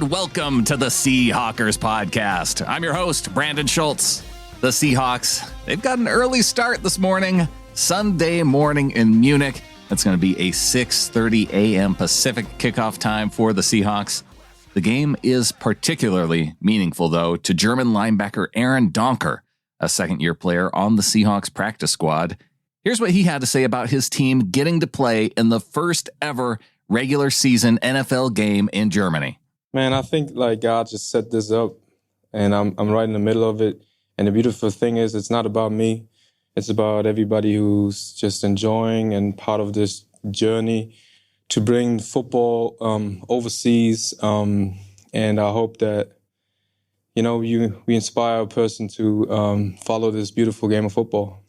and welcome to the Seahawkers podcast. I'm your host, Brandon Schultz. The Seahawks, they've got an early start this morning, Sunday morning in Munich. It's going to be a 6:30 a.m. Pacific kickoff time for the Seahawks. The game is particularly meaningful, though, to German linebacker Aaron Donkor, a second-year player on the Seahawks practice squad. Here's what he had to say about his team getting to play in the first ever regular season NFL game in Germany. Man, I think God just set this up, and I'm right in the middle of it. And the beautiful thing is, it's not about me. It's about everybody who's just enjoying and part of this journey to bring football overseas. And I hope that, we inspire a person to follow this beautiful game of football.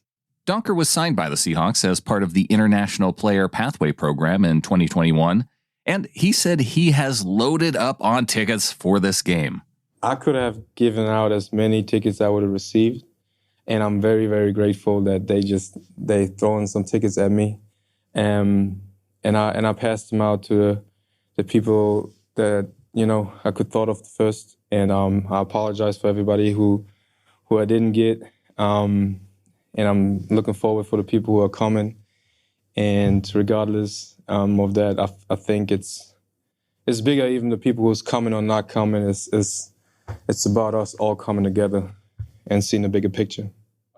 Donkor was signed by the Seahawks as part of the International Player Pathway Program in 2021, and he said he has loaded up on tickets for this game. I could have given out as many tickets I would have received. And I'm very, very grateful that they throwing some tickets at me, and I passed them out to the people that I could thought of first. And I apologize for everybody who I didn't get. And I'm looking forward for the people who are coming. And regardless of that, I think it's bigger. Even the people who's coming or not coming, it's about us all coming together and seeing the bigger picture.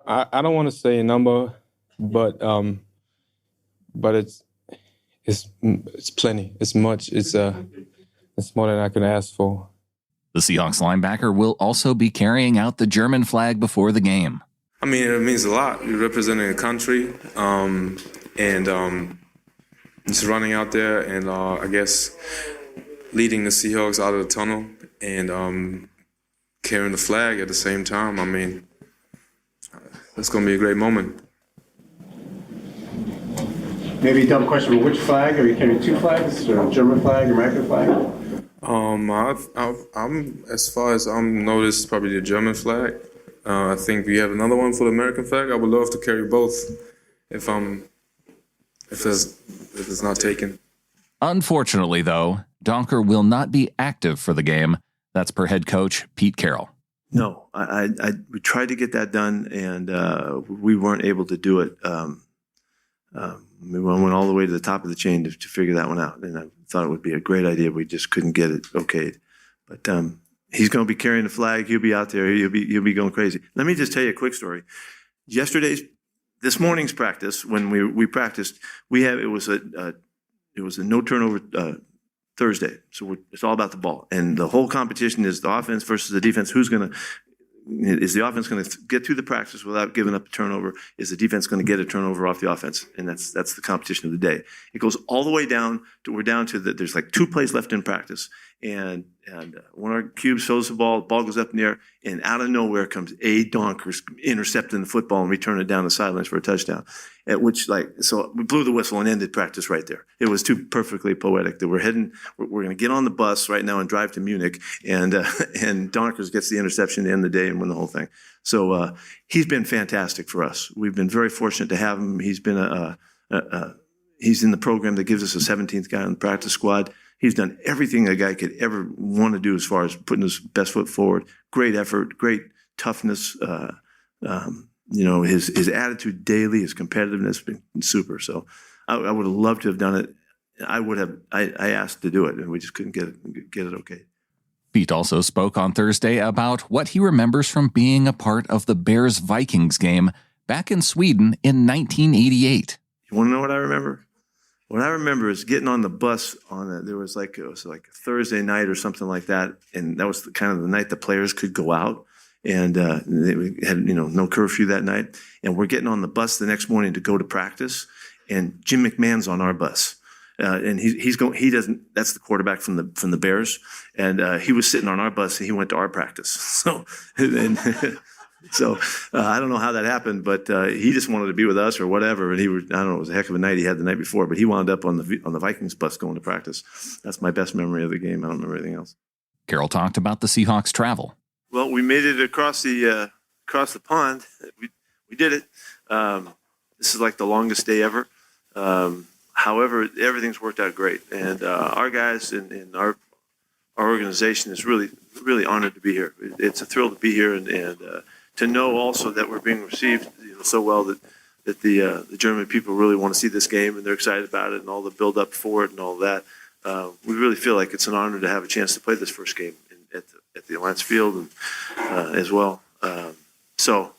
I don't want to say a number, but it's plenty. It's much. It's more than I can ask for. The Seahawks linebacker will also be carrying out the German flag before the game. I mean, it means a lot. You're representing a country, and just running out there and I guess leading the Seahawks out of the tunnel and carrying the flag at the same time. I mean, it's going to be a great moment. Maybe a dumb question, but which flag? Are you carrying two flags, or a German flag, American flag? I'm as far as I'm noticed, probably the German flag. I think we have another one for the American flag. I would love to carry both if it's not taken. Unfortunately, though, Donkor will not be active for the game. That's per head coach Pete Carroll. No, we tried to get that done, and we weren't able to do it. We went all the way to the top of the chain to figure that one out, and I thought it would be a great idea. We just couldn't get it okayed. But he's going to be carrying the flag. He'll be out there. He'll be going crazy. Let me just tell you a quick story. This morning's practice, when we practiced, it was a no turnover Thursday. So it's all about the ball. And the whole competition is the offense versus the defense. Is the offense going to get through the practice without giving up a turnover? Is the defense going to get a turnover off the offense? And that's the competition of the day. It goes all the way down to, we're down to there's like 2 plays left in practice. And one of our cubes throws the ball goes up in the air, and out of nowhere comes Donkor intercepting the football and returning it down the sidelines for a touchdown. So we blew the whistle and ended practice right there. It was too perfectly poetic that we're going to get on the bus right now and drive to Munich, and Donkor gets the interception to end the day and win the whole thing. So he's been fantastic for us. We've been very fortunate to have him. He's been he's in the program that gives us a 17th guy on the practice squad. He's done everything a guy could ever want to do as far as putting his best foot forward. Great effort, great toughness. His attitude daily, his competitiveness has been super. So I would have loved to have done it. I asked to do it, and we just couldn't get it okay. Pete also spoke on Thursday about what he remembers from being a part of the Bears-Vikings game back in Sweden in 1988. You want to know what I remember? What I remember is getting on the bus it was like a Thursday night or something like that, and that was kind of the night the players could go out, and we had no curfew that night, and we're getting on the bus the next morning to go to practice, and Jim McMahon's on our bus, and that's the quarterback from the Bears, and he was sitting on our bus and he went to our practice, so So I don't know how that happened, but he just wanted to be with us or whatever. And I don't know, it was a heck of a night he had the night before, but he wound up on the Vikings bus going to practice. That's my best memory of the game. I don't remember anything else. Carroll talked about the Seahawks' travel. Well, we made it across the pond. We did it. This is like the longest day ever. However, everything's worked out great, and our guys and our our organization is really, really honored to be here. It's a thrill to be here, and to know also that we're being received so well that the German people really want to see this game and they're excited about it and all the build up for it and all that. We really feel like it's an honor to have a chance to play this first game at the Alliance Field and as well. So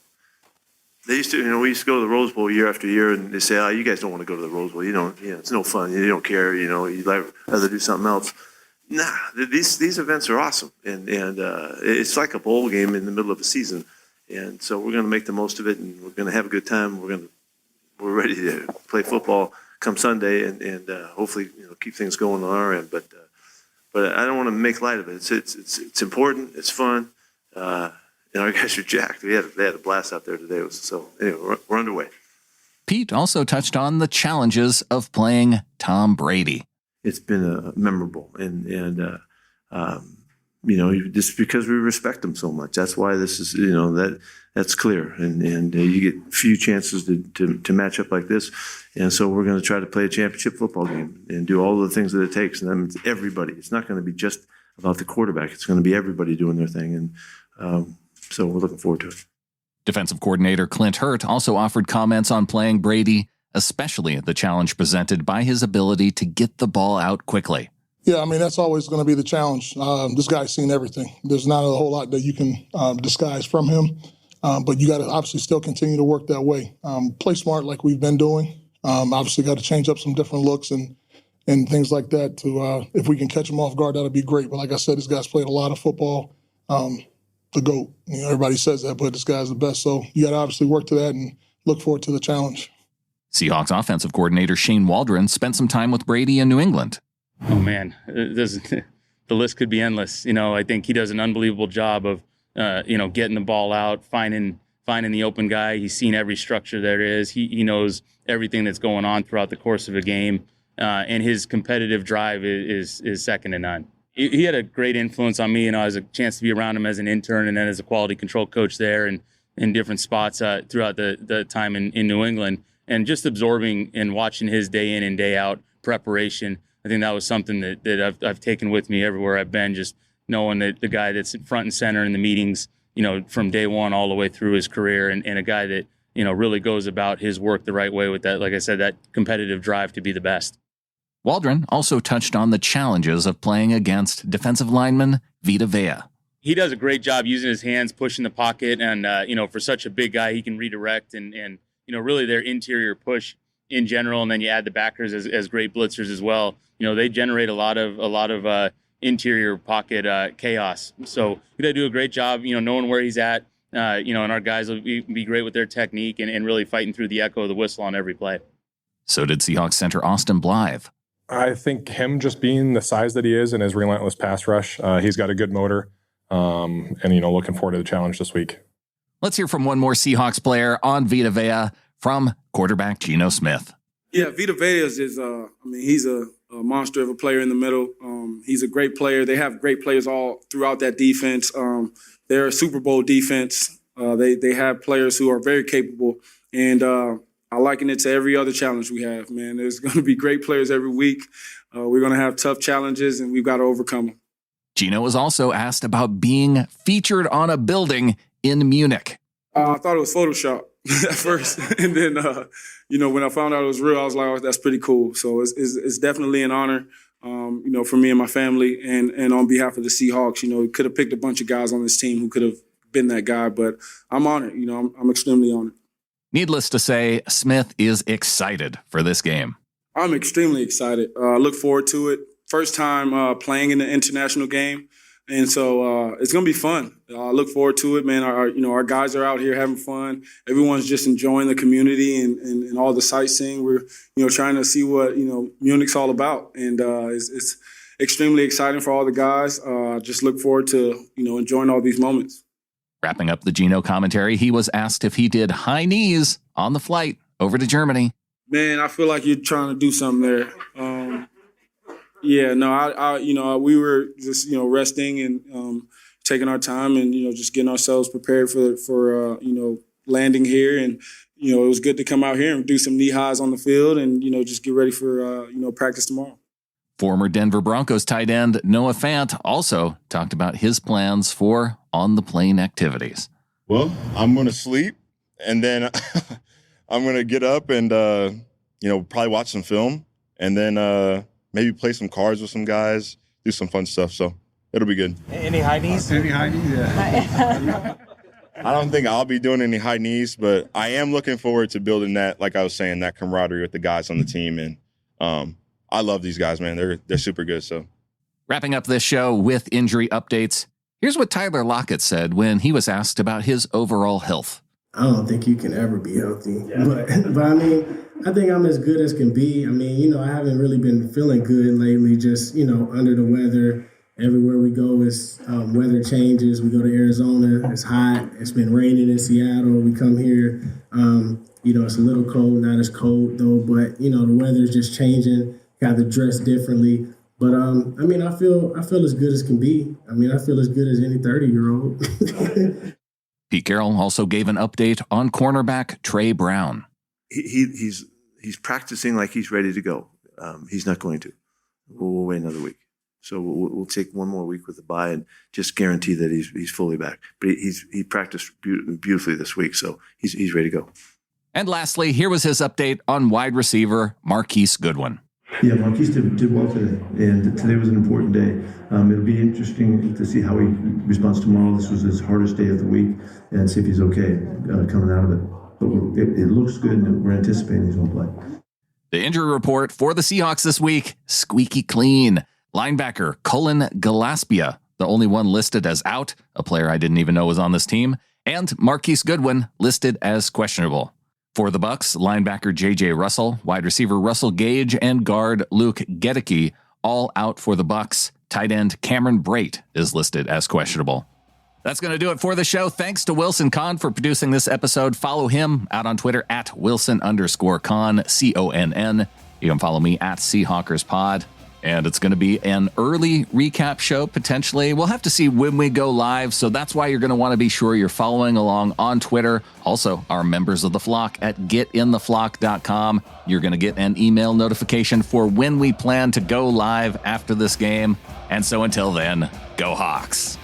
they used to, we used to go to the Rose Bowl year after year, and they say, "Oh, you guys don't want to go to the Rose Bowl. It's no fun. You don't care. You'd rather do something else." Nah, these events are awesome, and it's like a bowl game in the middle of a season, and so we're going to make the most of it, and we're going to have a good time. We're ready to play football come Sunday, and hopefully keep things going on our end. But I don't want to make light of it. It's important. It's fun. And our guys are jacked. They had a blast out there today. So anyway, we're underway. Pete also touched on the challenges of playing Tom Brady. It's been memorable, and just because we respect him so much. That's why this is that's clear, and you get few chances to match up like this, and so we're going to try to play a championship football game and do all the things that it takes. And that means everybody. It's not going to be just about the quarterback. It's going to be everybody doing their thing, and so we're looking forward to it. Defensive coordinator Clint Hurt also offered comments on playing Brady, especially the challenge presented by his ability to get the ball out quickly. Yeah, that's always going to be the challenge. This guy's seen everything. There's not a whole lot that you can disguise from him, but you got to obviously still continue to work that way. Play smart like we've been doing. Obviously got to change up some different looks and things like that to if we can catch him off guard, that'll be great. But like I said, this guy's played a lot of football. The GOAT. Everybody says that, but this guy's the best. So you got to obviously work to that and look forward to the challenge. Seahawks offensive coordinator Shane Waldron spent some time with Brady in New England. Oh, man, the list could be endless. I think he does an unbelievable job of, getting the ball out, finding the open guy. He's seen every structure there is. He knows everything that's going on throughout the course of a game, and his competitive drive is second to none. He had a great influence on me. I had a chance to be around him as an intern and then as a quality control coach there and in different spots throughout the time in New England. And just absorbing and watching his day in and day out preparation, I think that was something that I've taken with me everywhere I've been, just knowing that the guy that's front and center in the meetings, from day one all the way through his career, and a guy that, really goes about his work the right way with that, like I said, that competitive drive to be the best. Waldron also touched on the challenges of playing against defensive lineman Vita Vea. He does a great job using his hands, pushing the pocket, and for such a big guy, he can redirect and really their interior push in general. And then you add the backers as great blitzers as well. They generate a lot of interior pocket chaos. So we got to do a great job, knowing where he's at. And our guys will be great with their technique and really fighting through the echo of the whistle on every play. So did Seahawks center Austin Blythe. I think him just being the size that he is and his relentless pass rush, he's got a good motor, and looking forward to the challenge this week. Let's hear from one more Seahawks player on Vita Vea from quarterback Geno Smith. Yeah, Vita Vea is he's a monster of a player in the middle. He's a great player. They have great players all throughout that defense. They're a Super Bowl defense. They have players who are very capable, and I liken it to every other challenge we have, man. There's going to be great players every week. We're going to have tough challenges, and we've got to overcome them. Geno was also asked about being featured on a building in Munich. I thought it was Photoshop at first. And then, when I found out it was real, I was like, oh, that's pretty cool. So it's definitely an honor, for me and my family and on behalf of the Seahawks. Could have picked a bunch of guys on this team who could have been that guy, but I'm honored. I'm extremely honored. Needless to say, Smith is excited for this game. I'm extremely excited. I look forward to it. First time playing in the international game, and so it's going to be fun. I look forward to it, man. Our guys are out here having fun. Everyone's just enjoying the community and all the sightseeing. We're trying to see what Munich's all about, and it's extremely exciting for all the guys. Just look forward to enjoying all these moments. Wrapping up the Geno commentary, he was asked if he did high knees on the flight over to Germany. Man, I feel like you're trying to do something there. We were just resting and taking our time and just getting ourselves prepared for landing here, and it was good to come out here and do some knee highs on the field and just get ready for practice tomorrow. Former Denver Broncos tight end Noah Fant also talked about his plans for on-the-plane activities. Well, I'm going to sleep, and then I'm going to get up and, probably watch some film, and then maybe play some cards with some guys, do some fun stuff. So it'll be good. Any high knees? Yeah. I don't think I'll be doing any high knees, but I am looking forward to building that, like I was saying, that camaraderie with the guys on the team. And I love these guys, man. They're super good. So wrapping up this show with injury updates, here's what Tyler Lockett said when he was asked about his overall health. I don't think you can ever be healthy. Yeah. But I mean, I think I'm as good as can be. I mean, I haven't really been feeling good lately, just, under the weather. Everywhere we go is weather changes. We go to Arizona, it's hot. It's been raining in Seattle. We come here, it's a little cold, not as cold though, but, the weather's just changing. Got to dress differently. But, I feel as good as can be. I feel as good as any 30-year-old. Pete Carroll also gave an update on cornerback Trey Brown. He's practicing like he's ready to go. He's not going to. We'll wait another week. So we'll take one more week with the bye and just guarantee that he's fully back. But he practiced beautifully this week, so he's ready to go. And lastly, here was his update on wide receiver Marquise Goodwin. Yeah, Marquise did well today, and today was an important day. It'll be interesting to see how he responds tomorrow. This was his hardest day of the week, and see if he's okay coming out of it. But it looks good, and we're anticipating he's going to play. The injury report for the Seahawks this week, squeaky clean. Linebacker Cullen Gillespie, the only one listed as out, a player I didn't even know was on this team, and Marquise Goodwin listed as questionable. For the Bucs, linebacker J.J. Russell, wide receiver Russell Gage, and guard Luke Gedeke, all out for the Bucs. Tight end Cameron Brate is listed as questionable. That's going to do it for the show. Thanks to Wilson Kahn for producing this episode. Follow him out on Twitter at Wilson_Kahn, C-O-N-N. You can follow me at SeahawkersPod. And it's going to be an early recap show, potentially. We'll have to see when we go live, so that's why you're going to want to be sure you're following along on Twitter. Also, our members of the flock at getintheflock.com. You're going to get an email notification for when we plan to go live after this game. And so until then, go Hawks.